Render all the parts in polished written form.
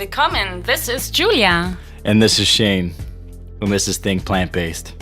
Willkommen, this is Julia. And this is Shane. And this is Think Plant-Based.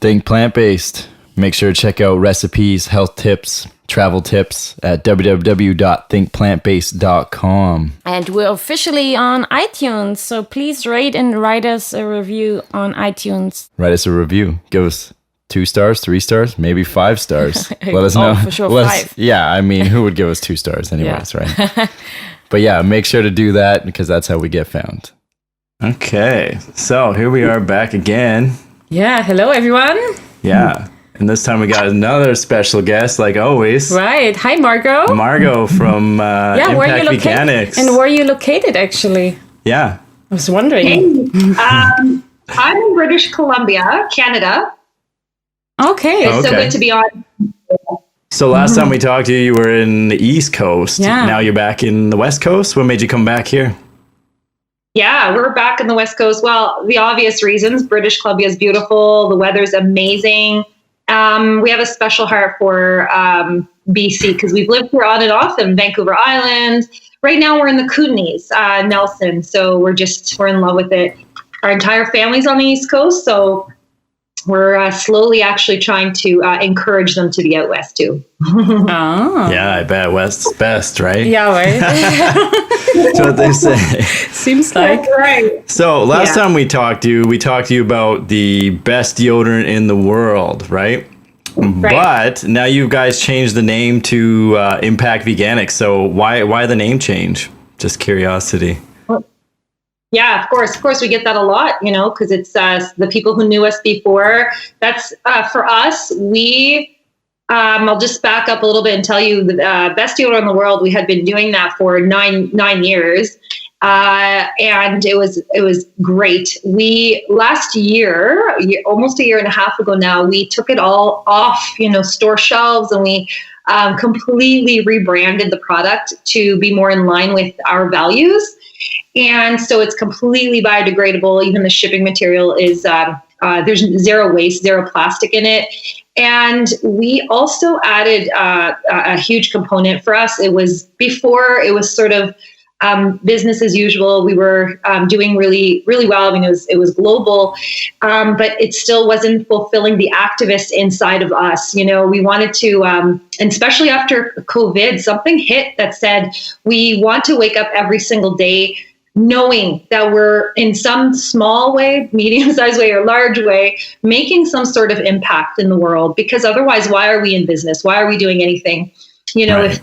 Think Plant-Based. Make sure to check out recipes, health tips, travel tips at www.thinkplantbased.com. And we're officially on iTunes, so please rate and write us a review on iTunes. Write us a review. Give us 2 stars, 3 stars, maybe 5 stars. Let us know. For sure, 5. Yeah, I mean, who would give us 2 stars anyways, yeah. Right? But yeah, make sure to do that because that's how we get found. Okay, so here we are back again. Yeah, hello everyone. Yeah. And this time we got another special guest, like always. Right. Hi, Margaux. Margaux from Impact Veganics. And where are you located, actually? Yeah. I was wondering. Hey, I'm in British Columbia, Canada. Okay. It's so good to be on. So last time we talked to you, you were in the East Coast. Yeah. Now you're back in the West Coast. What made you come back here? Yeah, we're back in the West Coast. Well, the obvious reasons. British Columbia is beautiful. The weather's amazing. We have a special heart for BC because we've lived here on and off in Vancouver Island. Right now we're in the Kootenays, Nelson. So we're in love with it. Our entire family's on the East Coast. So we're slowly actually trying to encourage them to be out West too. Oh. Yeah, I bet West's best, right? Yeah, right. That's what they say. Seems like. That's right. So last time we talked to you about the best deodorant in the world, right? But now you guys changed the name to Impact Veganics. So why the name change? Just curiosity. Yeah, of course we get that a lot, because it's the people who knew us before. That's for us. I'll just back up a little bit and tell you the best deodorant in the world. We had been doing that for nine years, and it was great. We last year, almost a year and a half ago now, we took it all off, store shelves, and we completely rebranded the product to be more in line with our values. And so it's completely biodegradable. Even the shipping material is, there's zero waste, zero plastic in it. And we also added a huge component for us. Before it was sort of business as usual. We were doing really, really well. I mean, it was global, but it still wasn't fulfilling the activist inside of us. We wanted to, and especially after COVID, something hit that said, we want to wake up every single day knowing that we're in some small way, medium-sized way or large way, making some sort of impact in the world, because otherwise, why are we in business? Why are we doing anything? Right.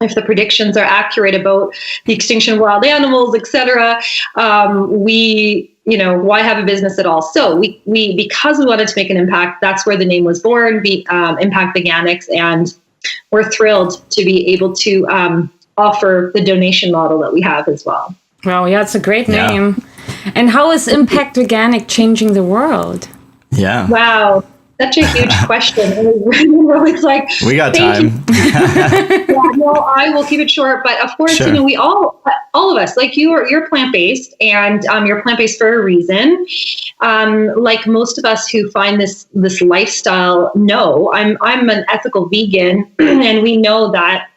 If the predictions are accurate about the extinction of wild animals, et cetera, why have a business at all? So because we wanted to make an impact, that's where the name was born, Impact Veganics, and we're thrilled to be able to offer the donation model that we have as well. Well, yeah, it's a great name. Yeah. And how is Impact Veganic changing the world? Yeah. Wow. Such a huge question. It's like, we got time. I will keep it short. But of course, sure. We all of us, like you're plant-based, and you're plant-based for a reason. Like most of us who find this lifestyle, I'm an ethical vegan, and we know that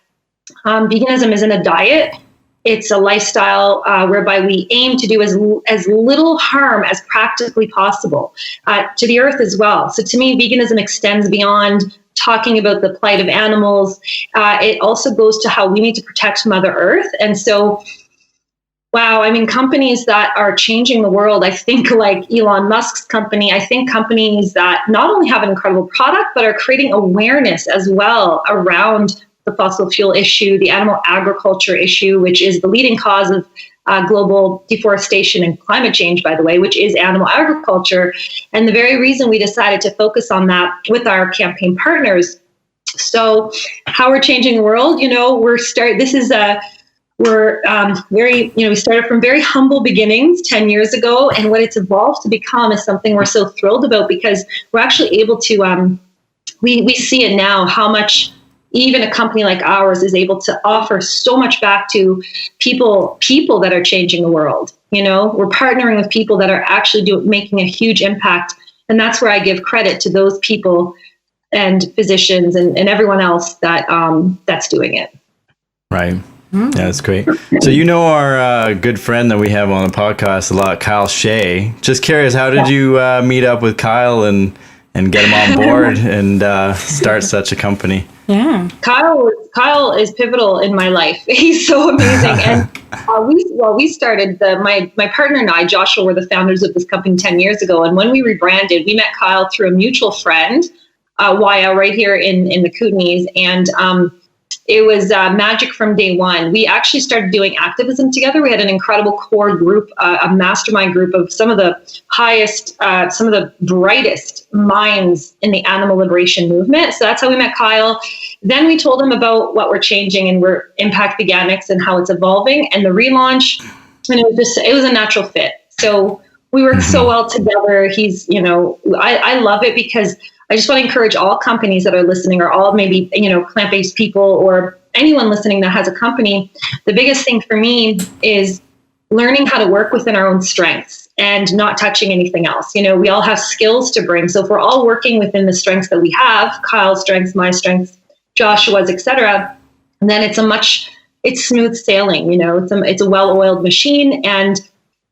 veganism isn't a diet. It's a lifestyle whereby we aim to do as little harm as practically possible to the earth as well. So to me, veganism extends beyond talking about the plight of animals. It also goes to how we need to protect Mother Earth. And so, wow, I mean, companies that are changing the world, I think like Elon Musk's company, I think companies that not only have an incredible product, but are creating awareness as well around the fossil fuel issue, the animal agriculture issue, which is the leading cause of global deforestation and climate change, by the way, which is animal agriculture. And the very reason we decided to focus on that with our campaign partners. So how we're changing the world, we started from very humble beginnings 10 years ago. And what it's evolved to become is something we're so thrilled about, because we're actually able to, we see it now, how much even a company like ours is able to offer so much back to people that are changing the world. We're partnering with people that are actually making a huge impact And that's where I give credit to those people and physicians and everyone else that that's doing it. Right. Yeah, that's great. So our good friend that we have on the podcast a lot, Kyle Shea. Just curious, how did you meet up with Kyle and get him on board and start such a company? Yeah. Kyle is pivotal in my life. He's so amazing. And we started my partner and I, Joshua, were the founders of this company 10 years ago. And when we rebranded, we met Kyle through a mutual friend, Waya, right here in the Kootenays. And it was magic from day one. We actually started doing activism together. We had an incredible core group, a mastermind group of some of the highest, some of the brightest minds in the animal liberation movement. So that's how we met Kyle. Then we told him about what we're changing, and we're Impact Veganics and how it's evolving, and the relaunch. And it was a natural fit. So we worked so well together. He's, I love it because I just want to encourage all companies that are listening, or all maybe, plant-based people, or anyone listening that has a company. The biggest thing for me is learning how to work within our own strengths and not touching anything else. We all have skills to bring. So if we're all working within the strengths that we have, Kyle's strengths, my strengths, Joshua's, etc., then it's smooth sailing. It's a well-oiled machine, and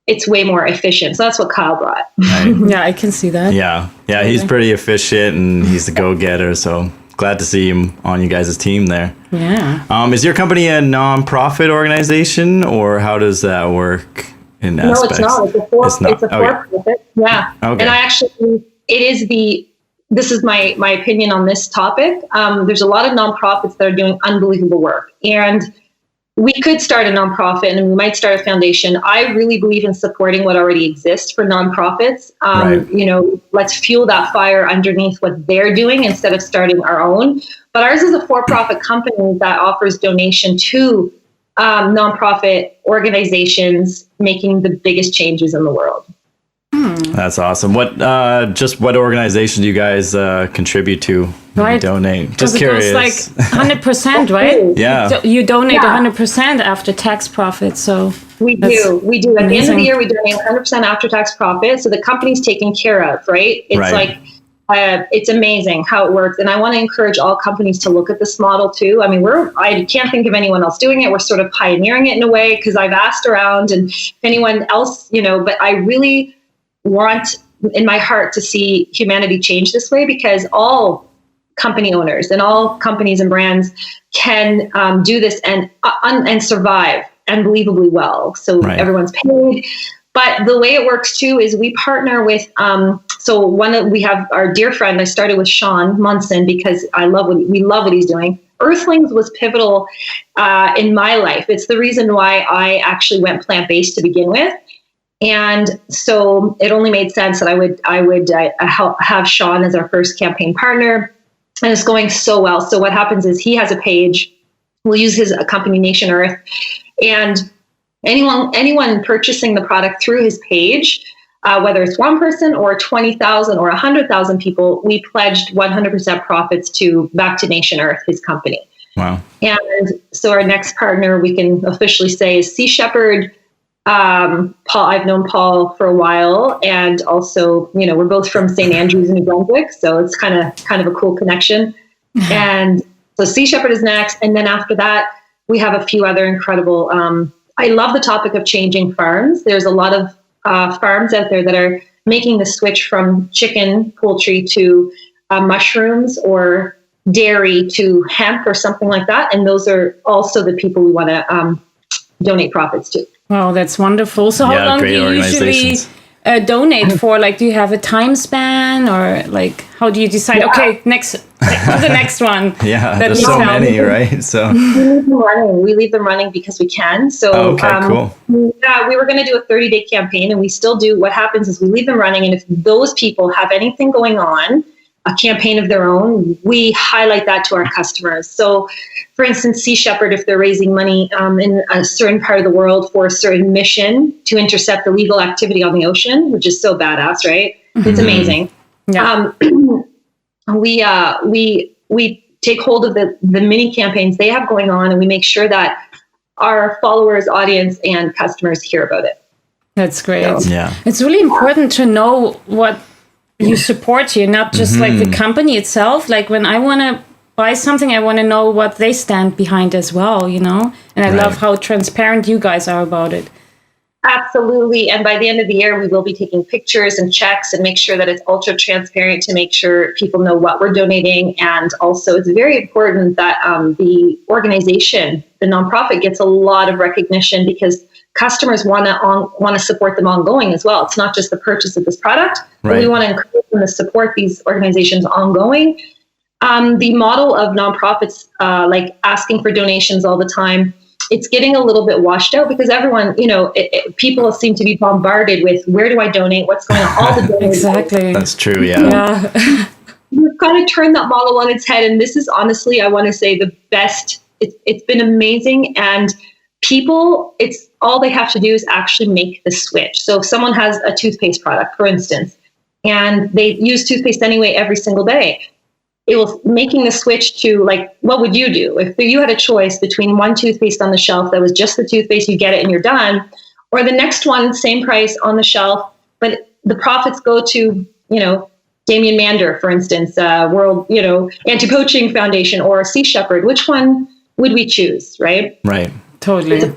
it's way more efficient. So that's what Kyle brought. Right. Yeah, I can see that. Yeah, he's pretty efficient, and he's the go-getter. So glad to see him on you guys' team there. Yeah. Is your company a non-profit organization, or how does that work in aspects? No, it's not. It's a for-profit. Yeah. Okay. And I actually, this is my opinion on this topic. There's a lot of nonprofits that are doing unbelievable work, and we could start a nonprofit, and we might start a foundation. I really believe in supporting what already exists for nonprofits. Right. Let's fuel that fire underneath what they're doing instead of starting our own. But ours is a for-profit company that offers donation to nonprofit organizations making the biggest changes in the world. That's awesome. What organization do you guys contribute to? Right. Donate. Just curious. It's like 100%, right? Yeah. You donate 100% after tax profit. So we do. At the end of the year, we donate 100% after tax profit. So the company's taken care of, right? It's it's amazing how it works. And I want to encourage all companies to look at this model too. I mean, I can't think of anyone else doing it. We're sort of pioneering it in a way, because I've asked around, and if anyone else, but I really want in my heart to see humanity change this way, because all company owners and all companies and brands can do this and survive unbelievably well. So everyone's paid. But the way it works too is we partner with, we have our dear friend. I started with Sean Munson because we love what he's doing. Earthlings was pivotal in my life. It's the reason why I actually went plant-based to begin with. And so it only made sense that I would have Sean as our first campaign partner, and it's going so well. So what happens is he has a page. We'll use his company Nation Earth, and anyone purchasing the product through his page, whether it's one person or 20,000 or 100,000 people, we pledged 100% profits back to Nation Earth, his company. Wow! And so our next partner, we can officially say, is Sea Shepherd. Paul, I've known Paul for a while, and also, we're both from St. Andrews, New Brunswick, so it's kind of a cool connection. And so Sea Shepherd is next, and then after that, we have a few other incredible. I love the topic of changing farms. There's a lot of farms out there that are making the switch from chicken, poultry to mushrooms or dairy to hemp or something like that, and those are also the people we want to donate profits to. Wow, that's wonderful. So how long do you usually donate for? Like, do you have a time span, or like, how do you decide? Yeah. Okay, next to the next one. Yeah, there's so many, right? So we leave them running because we can. So cool. Yeah, we were going to do a 30-day campaign, and we still do. What happens is we leave them running, and if those people have anything going on, a campaign of their own, we highlight that to our customers. So, for instance, Sea Shepherd, if they're raising money in a certain part of the world for a certain mission to intercept illegal activity on the ocean, which is so badass, right? Mm-hmm. It's amazing. Yeah. We take hold of the mini campaigns they have going on, and we make sure that our followers, audience, and customers hear about it. That's great. So, yeah. It's really important to know what you support you, not just like the company itself. Like when I want to buy something, I want to know what they stand behind as well, you know? And I love how transparent you guys are about it. Absolutely. And by the end of the year, we will be taking pictures and checks and make sure that it's ultra transparent to make sure people know what we're donating. And also, it's very important that the organization, the nonprofit, gets a lot of recognition because customers want to support them ongoing as well. It's not just the purchase of this product, but we want to encourage them to support these organizations ongoing. The model of nonprofits, like asking for donations all the time, it's getting a little bit washed out because everyone, people seem to be bombarded with where do I donate? What's going on? All the donations. Exactly. That's true. Yeah. We've kind of turned that model on its head. And this is honestly, I want to say the best. It's been amazing. And people, it's all they have to do is actually make the switch. So if someone has a toothpaste product, for instance, and they use toothpaste anyway every single day, it was making the switch to like, what would you do if you had a choice between one toothpaste on the shelf that was just the toothpaste, you get it and you're done, or the next one, same price on the shelf, but the profits go to, Damien Mander, for instance, World, Anti-Poaching Foundation or Sea Shepherd. Which one would we choose, right? Right. Totally.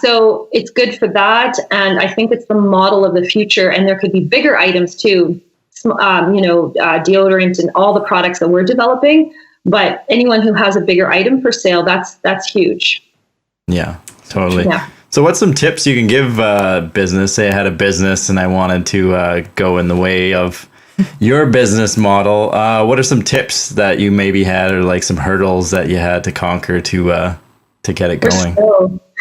So it's good for that. And I think it's the model of the future. And there could be bigger items too. Deodorant and all the products that we're developing, but anyone who has a bigger item for sale, that's huge. Yeah, totally. Yeah. So what's some tips you can give business? Say I had a business and I wanted to go in the way of your business model. What are some tips that you maybe had, or like some hurdles that you had to conquer to get it going?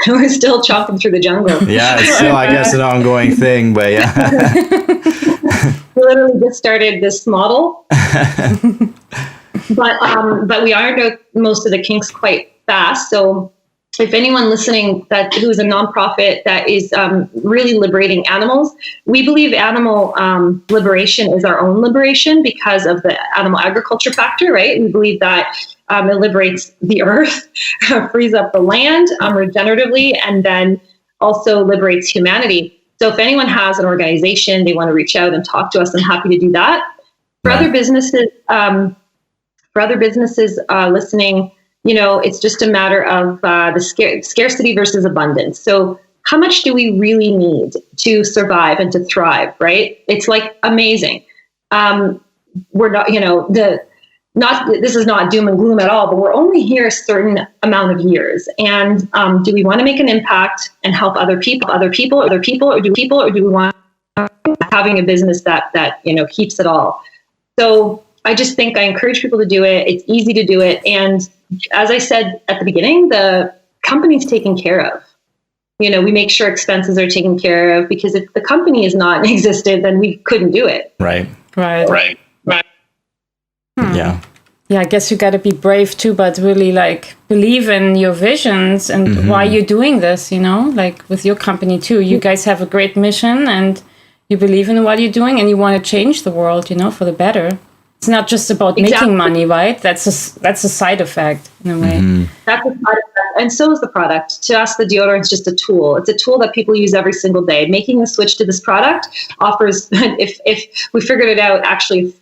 We're still chopping through the jungle. Yeah, it's still, I guess, an ongoing thing, but yeah. We literally just started this model, but we ironed out most of the kinks quite fast. So if anyone listening who's a nonprofit that is really liberating animals, we believe animal liberation is our own liberation because of the animal agriculture factor, right? We believe that it liberates the earth, frees up the land regeneratively, and then also liberates humanity. So if anyone has an organization, they want to reach out and talk to us, I'm happy to do that. For other businesses, listening, it's just a matter of the scarcity versus abundance. So how much do we really need to survive and to thrive, right? It's like amazing. We're not, this is not doom and gloom at all, but we're only here a certain amount of years. And do we want to make an impact and help other people, or do we want having a business that keeps it all? So I just think I encourage people to do it. It's easy to do it. And as I said at the beginning, the company's taken care of. We make sure expenses are taken care of, because if the company is not existed, then we couldn't do it. Right. Yeah. Yeah, I guess you got to be brave too, but really like believe in your visions and why you're doing this, like with your company too. You guys have a great mission and you believe in what you're doing and you want to change the world, for the better. It's not just about making money, right? That's a side effect in a way. That's a side effect. And so is the product. To us, the deodorant is just a tool. It's a tool that people use every single day. Making the switch to this product offers, if we figured it out, actually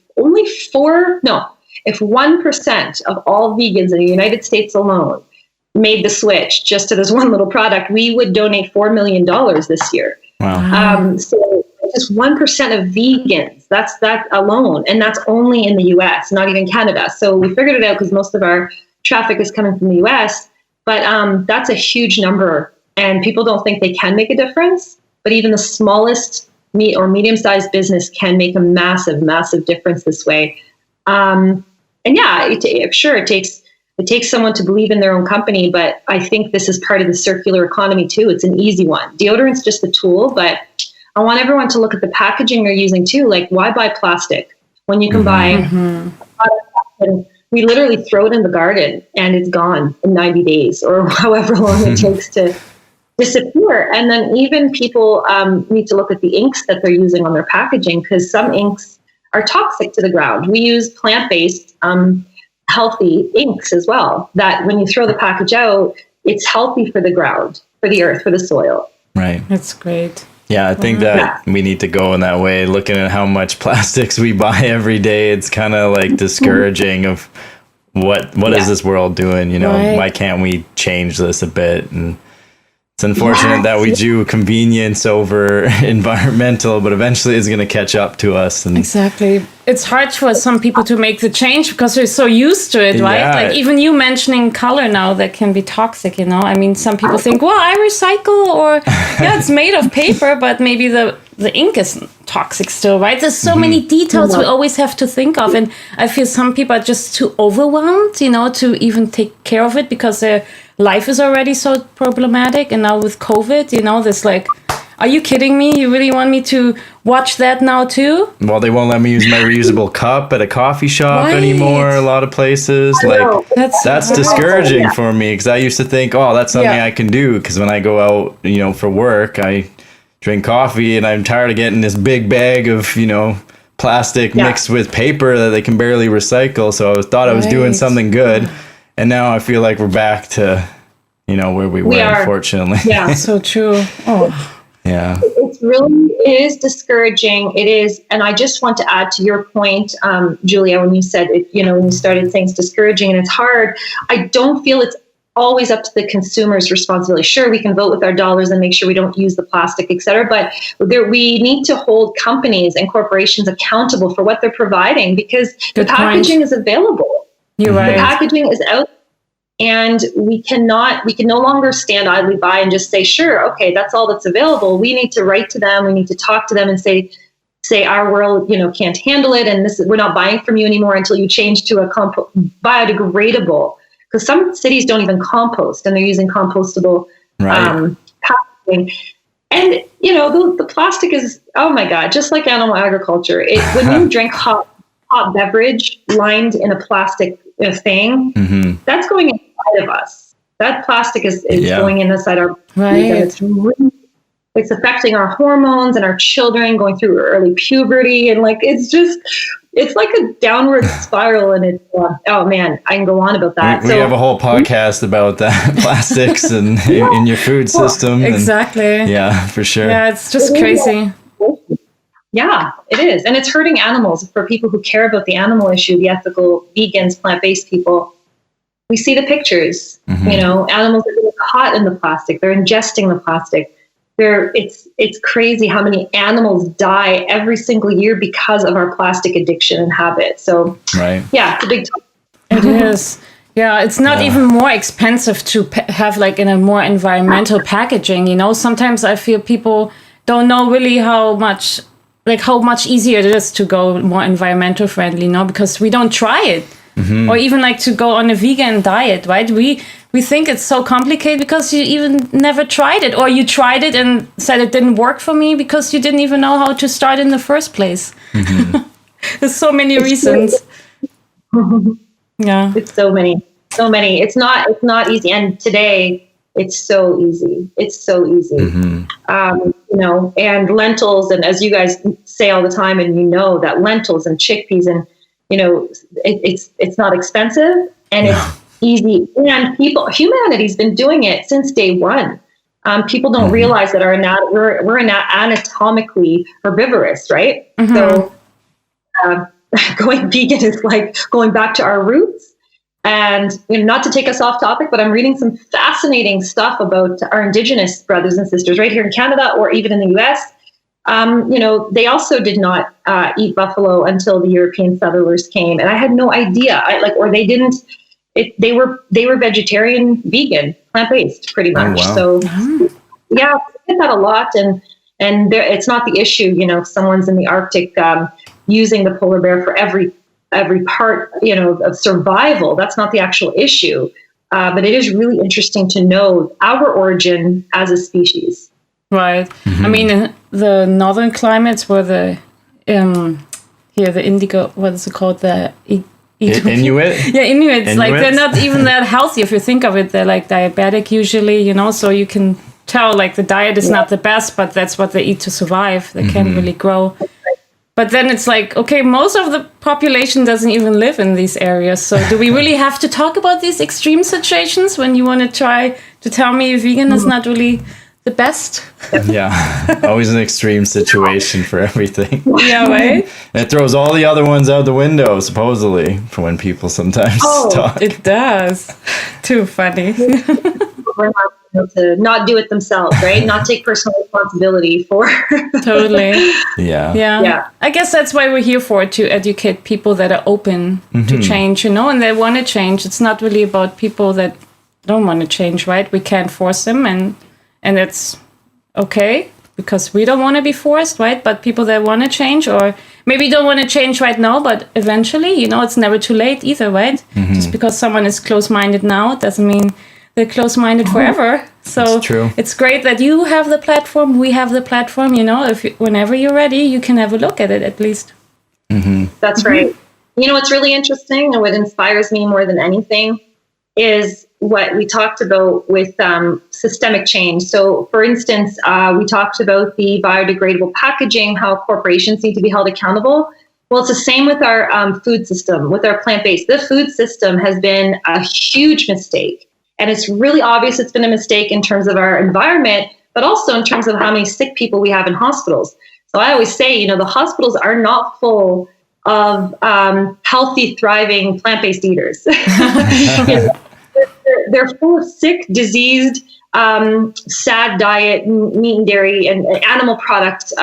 if 1% of all vegans in the United States alone made the switch just to this one little product, we would donate $4 million this year. Wow. So just 1% of vegans, that's that alone. And that's only in the US, not even Canada. So we figured it out because most of our traffic is coming from the US, but that's a huge number. And people don't think they can make a difference, but even the smallest medium-sized business can make a massive, massive difference this way. And yeah, it takes someone to believe in their own company, but I think this is part of the circular economy too. It's an easy one. Deodorant's just a tool, but I want everyone to look at the packaging they're using too. Like, why buy plastic when you can buy a product and we literally throw it in the garden and it's gone in 90 days or however long it takes to disappear. And then even people need to look at the inks that they're using on their packaging, because some inks are toxic to the ground. We use plant-based, healthy inks as well, that when you throw the package out, it's healthy for the ground, for the earth, for the soil. Right. That's great. Yeah, I think that we need to go in that way. Looking at how much plastics we buy every day, it's kind of like discouraging of what is this world doing? You know, why can't we change this a bit? And it's unfortunate that we do convenience over environmental, but eventually it's going to catch up to us. And exactly. It's hard for some people to make the change because they're so used to it, right? Yeah. Like even you mentioning color now, that can be toxic, you know? I mean, some people think, well, I recycle, or yeah, it's made of paper, but maybe the ink is toxic still, right? There's so many details we always have to think of. And I feel some people are just too overwhelmed, you know, to even take care of it because their life is already so problematic. And now with COVID, you know, there's like, are you kidding me? You really want me to watch that now too? Well, they won't let me use my reusable cup at a coffee shop anymore. A lot of places, like that's discouraging for me, because I used to think, oh, that's something I can do. Because when I go out, you know, for work, I drink coffee, and I'm tired of getting this big bag of, you know, plastic mixed with paper that they can barely recycle. So I thought I was doing something good, and now I feel like we're back to, you know, where we were, unfortunately. Yeah, so true. Oh. Yeah. It is discouraging. It is. And I just want to add to your point, Julia, when you said it, you know, when you started saying it's discouraging and it's hard, I don't feel it's always up to the consumer's responsibility. Sure, we can vote with our dollars and make sure we don't use the plastic, et cetera, but we need to hold companies and corporations accountable for what they're providing, because the packaging is available. You're right. The packaging is out. And we can no longer stand idly by and just say, sure, okay, that's all that's available. We need to write to them. We need to talk to them and say our world, you know, can't handle it. And we're not buying from you anymore until you change to a biodegradable, because some cities don't even compost, and they're using compostable packaging. And, you know, the plastic is, oh my God, just like animal agriculture. When you drink hot beverage lined in a plastic thing, that's going inside of us. That plastic is going inside our body, and it's affecting our hormones and our children going through early puberty, and like it's like a downward spiral. And it's oh man, I can go on about that. We have a whole podcast about that, plastics and in your food system. Exactly. And, yeah, for sure. Yeah, it's just crazy. Yeah, it is. And it's hurting animals. For people who care about the animal issue, the ethical vegans, plant-based people, we see the pictures. You know, animals are getting caught in the plastic. They're ingesting the plastic. It's crazy how many animals die every single year because of our plastic addiction and habit. So, yeah, it's a big topic. It is. Yeah, it's not even more expensive to have like in a more environmental packaging. You know, sometimes I feel people don't know really how much easier it is to go more environmental friendly, no? Because we don't try it. Or even like to go on a vegan diet, right? We think it's so complicated because you even never tried it, or you tried it and said it didn't work for me because you didn't even know how to start in the first place. There's so many reasons. Yeah. It's so many. It's not easy. And today it's so easy. You know, and lentils, and as you guys say all the time, and you know that lentils and chickpeas, and you know, it's not expensive, and it's easy. And humanity's been doing it since day one. People don't realize that we're anatomically herbivorous, right? So going vegan is like going back to our roots. And you know, not to take us off topic, but I'm reading some fascinating stuff about our Indigenous brothers and sisters right here in Canada, or even in the US. You know, they also did not eat buffalo until the European settlers came, and I had no idea. They were vegetarian, vegan, plant-based, pretty much. Oh, wow. So yeah, I get that a lot, and it's not the issue. You know, if someone's in the Arctic using the polar bear for every part, you know, of survival. That's not the actual issue. But it is really interesting to know our origin as a species. Right. I mean, in the northern climates where the indigo, what is it called? The Inuit? Yeah, Inuits. Like they're not even that healthy if you think of it. They're like diabetic usually, you know, so you can tell like the diet is not the best, but that's what they eat to survive. They can't really grow. But then it's like, okay, most of the population doesn't even live in these areas. So do we really have to talk about these extreme situations when you want to try to tell me vegan is not really the best. Yeah, always an extreme situation for everything. Yeah, right? And it throws all the other ones out the window, supposedly, for when people sometimes talk. It does. Too funny. We're not able to not do it themselves, right? Not take personal responsibility for. Totally. Yeah. I guess that's why we're here for, to educate people that are open to change, and they want to change. It's not really about people that don't want to change, right? We can't force them, and it's okay because we don't want to be forced, right? But people that want to change, or maybe don't want to change right now, but eventually, it's never too late either, right? Just because someone is close-minded now doesn't mean they're close-minded forever. So true. It's great that you have the platform, we have the platform, whenever you're ready, you can have a look at it at least. That's right. What's really interesting and what inspires me more than anything is what we talked about with systemic change. So, for instance, we talked about the biodegradable packaging, how corporations need to be held accountable. Well, it's the same with our food system, with our plant-based. The food system has been a huge mistake. And it's really obvious it's been a mistake in terms of our environment, but also in terms of how many sick people we have in hospitals. So I always say, the hospitals are not full of healthy, thriving, plant-based eaters. They're full of sick, diseased, sad diet, meat and dairy, and animal product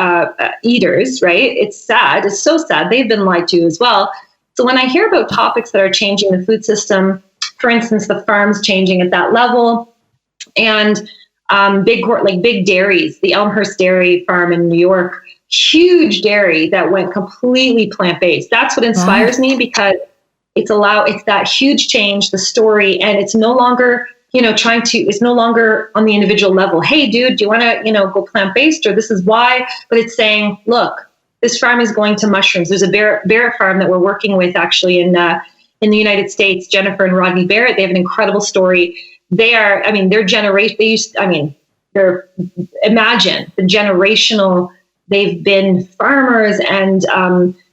eaters, right? It's sad. It's so sad. They've been lied to as well. So when I hear about topics that are changing the food system, for instance, the farms changing at that level, and big dairies, the Elmhurst Dairy Farm in New York, huge dairy that went completely plant-based. That's what inspires me, because it's that huge change, the story, and it's no longer, it's no longer on the individual level. Hey, dude, do you want to, go plant-based, or this is why? But it's saying, look, this farm is going to mushrooms. There's a Barrett farm that we're working with actually in the United States, Jennifer and Rodney Barrett. They have an incredible story. Imagine the generational, they've been farmers, and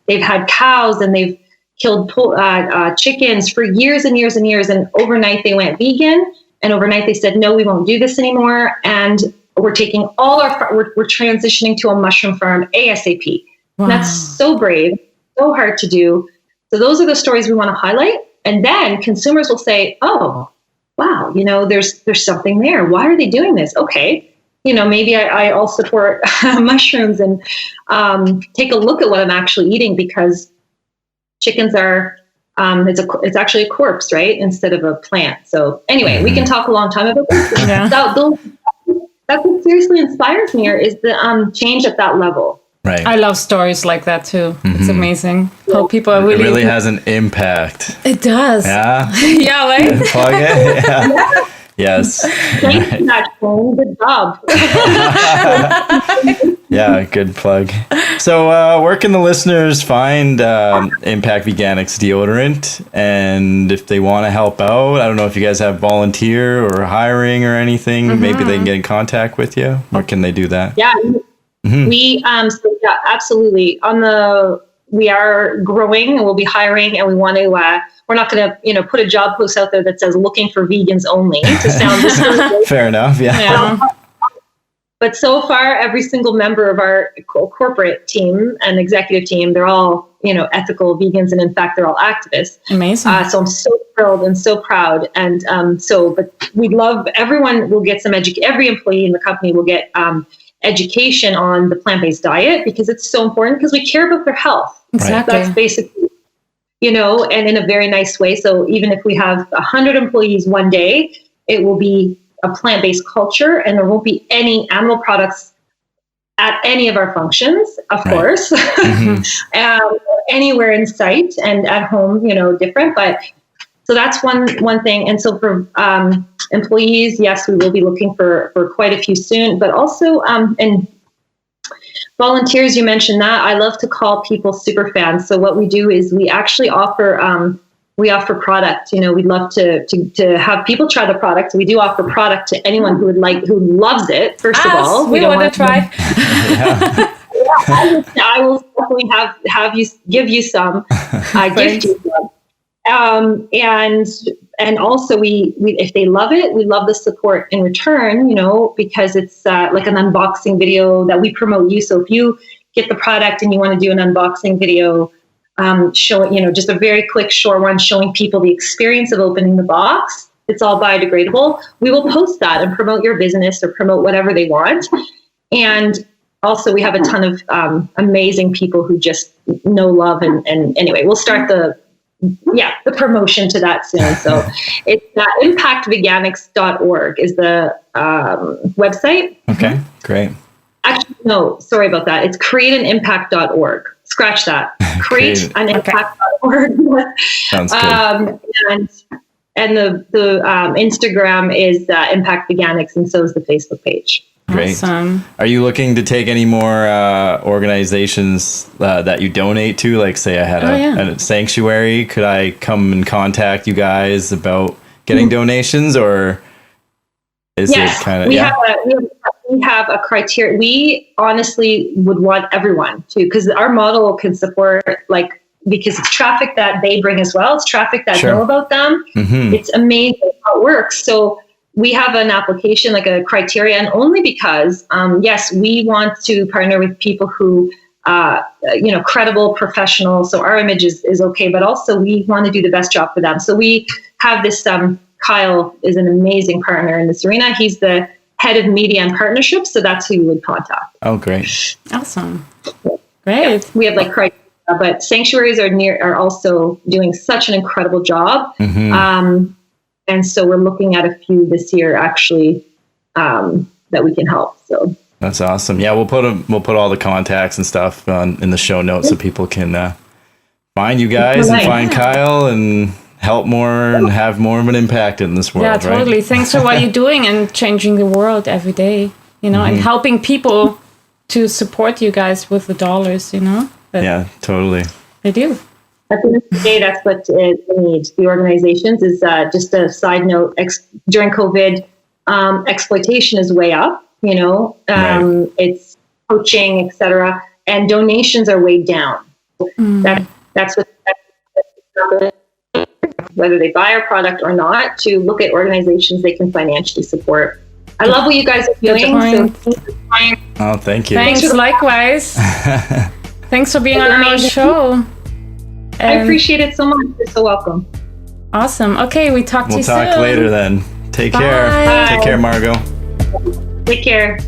they've had cows, and they've killed chickens for years and years and years. And overnight they went vegan, and overnight they said, no, we won't do this anymore. And we're taking we're transitioning to a mushroom farm ASAP. Wow. That's so brave, so hard to do. So those are the stories we want to highlight. And then consumers will say, oh, wow, there's something there. Why are they doing this? Okay. Maybe I'll support mushrooms and take a look at what I'm actually eating, because chickens are, it's actually a corpse, right? Instead of a plant. So anyway, we can talk a long time about this. Yeah. That's what seriously inspires me, is the change at that level. Right. I love stories like that too. It's amazing how people are really. It really has an impact. It does. Yeah. Yeah, right? Plug it. Yeah. Yes. Thanks for that, Shane. Good job. Yeah, good plug. So where can the listeners find Impact Veganics deodorant? And if they want to help out, I don't know if you guys have volunteer or hiring or anything, maybe they can get in contact with you. Where can they do that? Yeah. We absolutely. We are growing, and we'll be hiring, and we want to. We're not going to, put a job post out there that says "looking for vegans only" to sound discouraging. Fair enough. Yeah. But so far, every single member of our corporate team and executive team, they're all, ethical vegans, and in fact, they're all activists. Amazing. So I'm so thrilled and so proud, and but we'd love, everyone will get some every employee in the company will get education on the plant-based diet, because it's so important, because we care about their health. Exactly. That's basically, and in a very nice way. So even if we have 100 employees one day, it will be a plant-based culture, and there won't be any animal products at any of our functions, of course, anywhere in sight, and at home, different. But so that's one thing. And so for employees, yes, we will be looking for quite a few soon, but also, and volunteers, you mentioned that. I love to call people super fans. So what we do is we actually offer product. We'd love to have people try the product. We do offer product to anyone who loves it. First of all, we want to try. I will definitely give you some, gift you some. and also we if they love it, we love the support in return, because it's like an unboxing video that we promote you. So if you get the product and you want to do an unboxing video, showing, just a very quick short one showing people the experience of opening the box. It's all biodegradable. We will post that and promote your business or promote whatever they want. And also we have a ton of amazing people who just know, love, and anyway, we'll start the promotion to that soon. So it's impactveganics.org is the website. Okay, great. Actually, no, sorry about that. It's createanimpact.org. Scratch that. Createanimpact.org. Sounds good. And the Instagram is Impact Veganics, and so is the Facebook page. Great. Awesome. Are you looking to take any more organizations that you donate to? Like, say I had a sanctuary. Could I come and contact you guys about getting donations, or is it kind of? We have a criteria. We honestly would want everyone to, because our model can support, because it's traffic that they bring as well. It's traffic that know about them. Mm-hmm. It's amazing how it works. So we have an application, like a criteria, and only because, yes, we want to partner with people who, credible, professional. So our image is okay, but also we want to do the best job for them. So we have this, Kyle is an amazing partner in this arena. He's the head of media and partnerships. So that's who you would contact. Oh, great. Awesome. Great. Yeah, we have criteria, but sanctuaries are also doing such an incredible job. Mm-hmm. And so we're looking at a few this year, actually, that we can help. So that's awesome. Yeah, we'll put all the contacts and stuff in the show notes so people can find you guys and find Kyle and help more and have more of an impact in this world. Yeah, totally. Right? Thanks for what you're doing and changing the world every day. And helping people to support you guys with the dollars. Yeah, totally. They do. At the end of the day, that's what it needs. The organizations is just a side note. During COVID, exploitation is way up. Right. It's coaching, etc., and donations are way down. That's what. Whether they buy our product or not, to look at organizations they can financially support. I love what you guys are doing. Oh, thank you. Thanks, likewise. Thanks for being on our show. I appreciate it so much. You're so welcome. Awesome. Okay, we'll talk to you soon. We'll talk later then. Take care. Bye. Take care, Margaux. Take care.